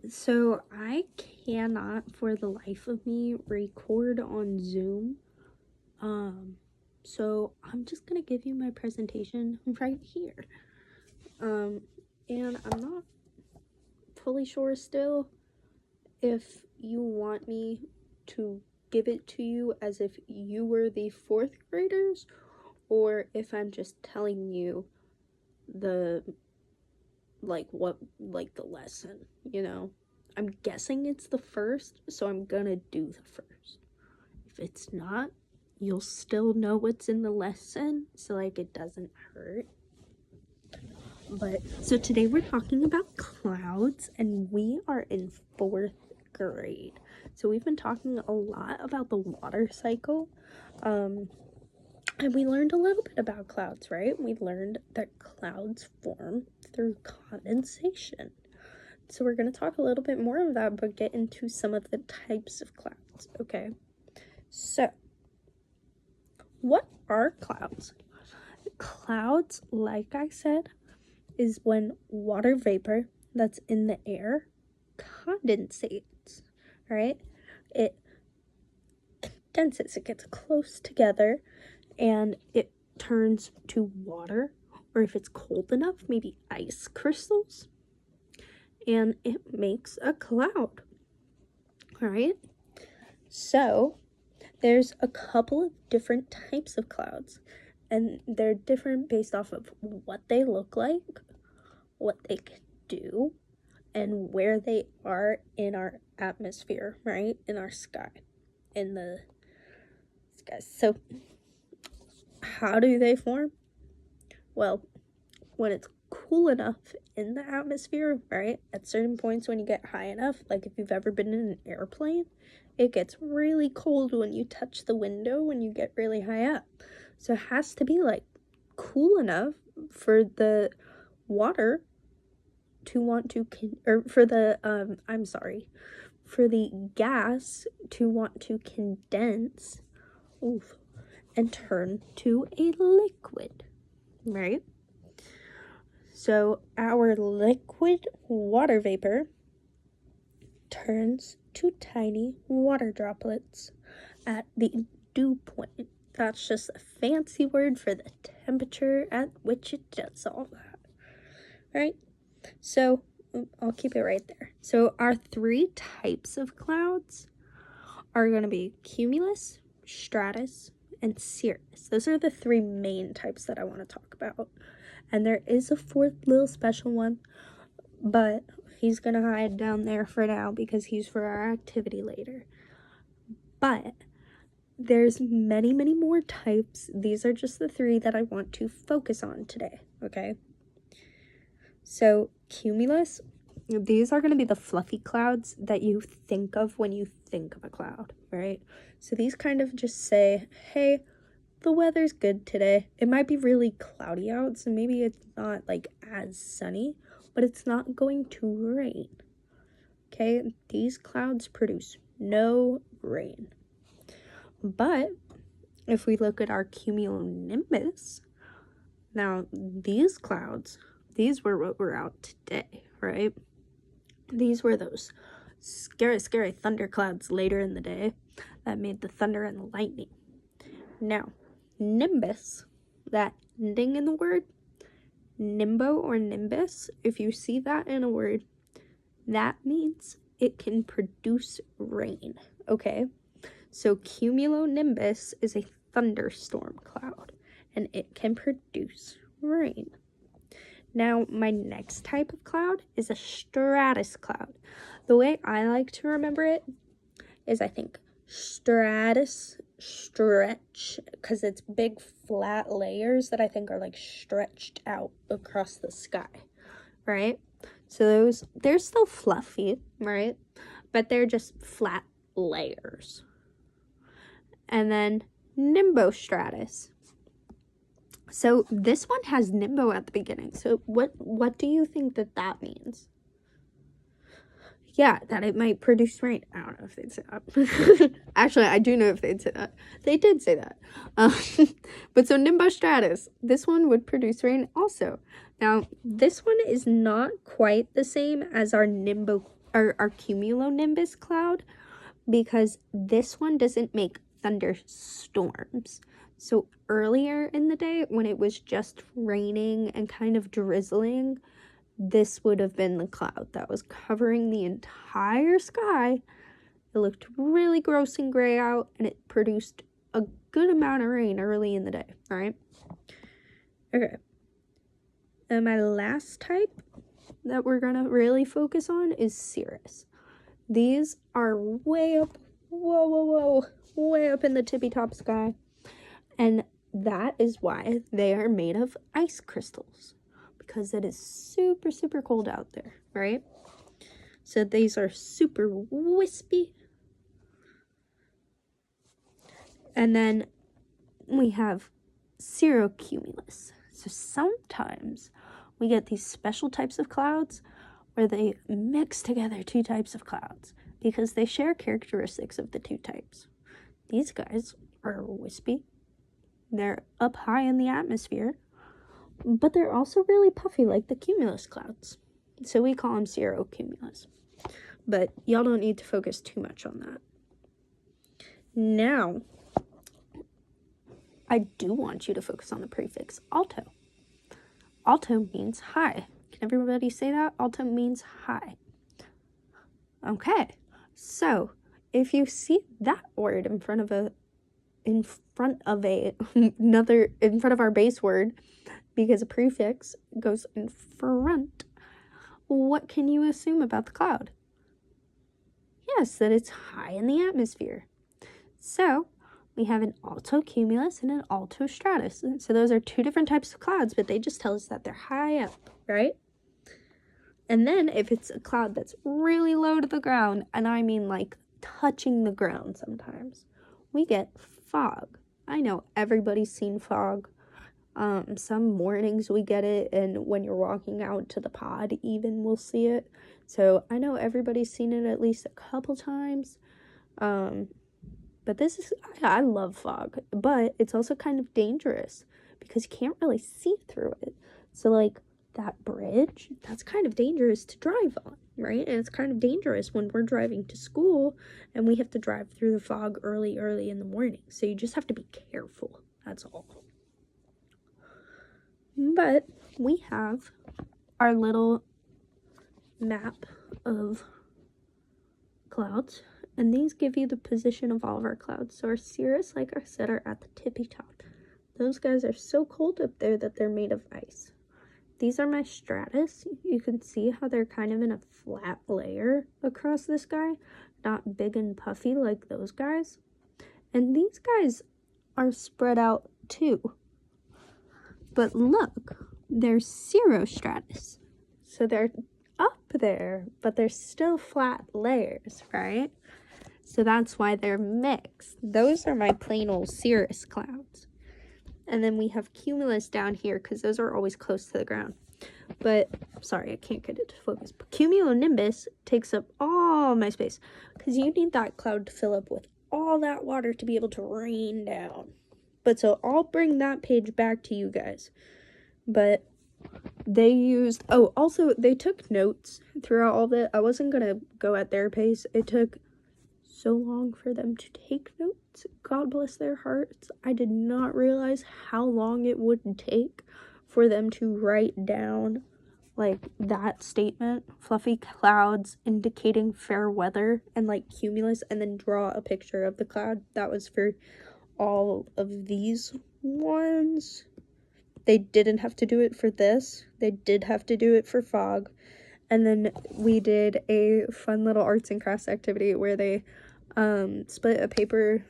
So I cannot for the life of me record on Zoom. So I'm just gonna give you my presentation right here. And I'm not fully sure still if you want me to give it to you as if you were the fourth graders, or if I'm just telling you the the lesson, I'm guessing it's the first, so I'm gonna do the first. If it's not, you'll still know what's in the lesson, so it doesn't hurt. But so today we're talking about clouds, and we are in fourth grade. So we've been talking a lot about the water cycle. And we learned a little bit about clouds, right? We learned that clouds form through condensation. So we're going to talk a little bit more of that, but get into some of the types of clouds, okay? So, what are clouds? Clouds, like I said, is when water vapor that's in the air condensates, right? It condenses, it gets close together, and it turns to water, or if it's cold enough, maybe ice crystals, and it makes a cloud. All right, so there's a couple of different types of clouds, and they're different based off of what they look like, what they can do, and where they are in our atmosphere, right? In our sky, in the sky. So how do they form? Well, when it's cool enough in the atmosphere, right? At certain points when you get high enough, like if you've ever been in an airplane, it gets really cold when you touch the window when you get really high up. So it has to be cool enough for the water to want to for the gas to want to condense and turn to a liquid, right? So our liquid water vapor turns to tiny water droplets at the dew point. That's just a fancy word for the temperature at which it does all that, right? So I'll keep it right there. So our three types of clouds are going to be cumulus, stratus, and cirrus. Those are the three main types that I want to talk about. And there is a fourth little special one, but he's going to hide down there for now because he's for our activity later. But there's many, many more types. These are just the three that I want to focus on today, okay? So cumulus, these are going to be the fluffy clouds that you think of when you think of a cloud, right? So these kind of just say, hey, the weather's good today. It might be really cloudy out, so maybe it's not as sunny, but it's not going to rain. Okay, these clouds produce no rain. But if we look at our cumulonimbus, now these clouds, these were what were out today, right? These were those scary, scary thunderclouds later in the day that made the thunder and the lightning. Now, nimbus, that ending in the word, nimbo or nimbus, if you see that in a word, that means it can produce rain, okay? So cumulonimbus is a thunderstorm cloud, and it can produce rain. Now, my next type of cloud is a stratus cloud. The way I like to remember it is I think stratus, stretch, because it's big flat layers that I think are stretched out across the sky, right? So they're still fluffy, right? But they're just flat layers. And then nimbostratus. So this one has nimbo at the beginning. So what do you think that means? Yeah, that it might produce rain. I don't know if they'd say that. Actually, I do know if they'd say that. They did say that. But so nimbostratus, this one would produce rain also. Now, this one is not quite the same as our cumulonimbus cloud, because this one doesn't make thunderstorms. So earlier in the day, when it was just raining and kind of drizzling, this would have been the cloud that was covering the entire sky. It looked really gross and gray out, and it produced a good amount of rain early in the day, all right? Okay. And my last type that we're gonna really focus on is cirrus. These are way up, way up in the tippy top sky. And that is why they are made of ice crystals, because it is super, super cold out there, right? So these are super wispy. And then we have cirrocumulus. So sometimes we get these special types of clouds where they mix together two types of clouds because they share characteristics of the two types. These guys are wispy. They're up high in the atmosphere, but they're also really puffy like the cumulus clouds. So we call them cirrocumulus. But y'all don't need to focus too much on that. Now, I do want you to focus on the prefix alto. Alto means high. Can everybody say that? Alto means high. Okay, so if you see that word in front of our base word, because a prefix goes in front, what can you assume about the cloud? Yes, that it's high in the atmosphere. So we have an altocumulus and an altostratus. So those are two different types of clouds, but they just tell us that they're high up, right? And then if it's a cloud that's really low to the ground, and I mean like touching the ground sometimes, we get fog. I know everybody's seen fog. Some mornings we get it, and when you're walking out to the pod even we'll see it. So I know everybody's seen it at least a couple times. But I love fog, but it's also kind of dangerous because you can't really see through it. So like that bridge, that's kind of dangerous to drive on, right? And it's kind of dangerous when we're driving to school and we have to drive through the fog early in the morning. So you just have to be careful, that's all. But we have our little map of clouds, and these give you the position of all of our clouds. So our cirrus, like I said, are at the tippy top. Those guys are so cold up there that they're made of ice. These are my stratus. You can see how they're kind of in a flat layer across the sky, not big and puffy like those guys. And these guys are spread out too. But look, they're cirrostratus. So they're up there, but they're still flat layers, right? So that's why they're mixed. Those are my plain old cirrus clouds. And then we have cumulus down here because those are always close to the ground. But, sorry, I can't get it to focus. But cumulonimbus takes up all my space because you need that cloud to fill up with all that water to be able to rain down. But so I'll bring that page back to you guys. But also they took notes throughout all of it. I wasn't going to go at their pace. It took so long for them to take notes. God bless their hearts. I did not realize how long it would take for them to write down like that statement, fluffy clouds indicating fair weather, and like cumulus, and then draw a picture of the cloud. That was for all of these ones. They didn't have to do it for this. They did have to do it for fog. And then we did a fun little arts and crafts activity where they split a paper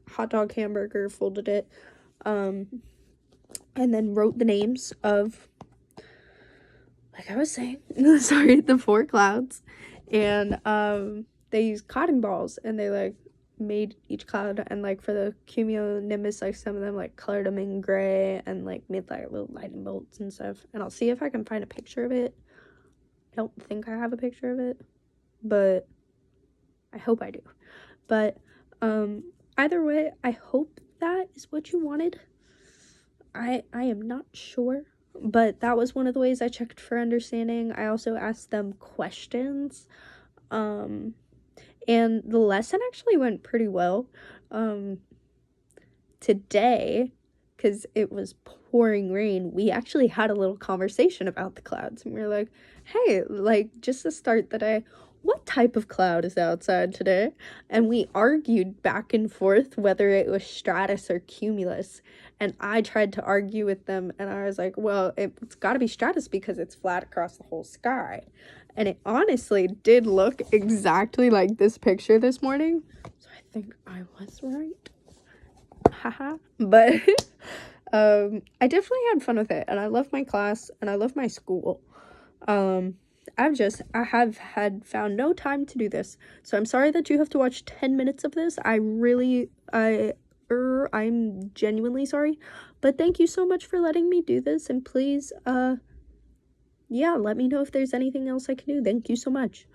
hot dog hamburger, folded it, and then wrote the names of, like I was saying, the 4 clouds. And they used cotton balls, and they like made each cloud, and like for the cumulonimbus, like some of them like colored them in gray and like made like little lightning bolts and stuff. And I'll see if I can find a picture of it. I don't think I have a picture of it, but I hope I do. But either way, I hope that is what you wanted. I am not sure. but that was one of the ways I checked for understanding. I also asked them questions. And the lesson actually went pretty well. Today, because it was pouring rain, we actually had a little conversation about the clouds, and we were like, hey, like, just to start the day, what type of cloud is outside today? And we argued back and forth whether it was stratus or cumulus, and I tried to argue with them, and I was like, well, it's got to be stratus because it's flat across the whole sky. And it honestly did look exactly like this picture this morning, so I think I was right. Haha. But I definitely had fun with it, and I love my class, and I love my school. I have found no time to do this, so I'm sorry that you have to watch 10 minutes of this. I'm genuinely sorry, but thank you so much for letting me do this, and please, yeah, let me know if there's anything else I can do. Thank you so much.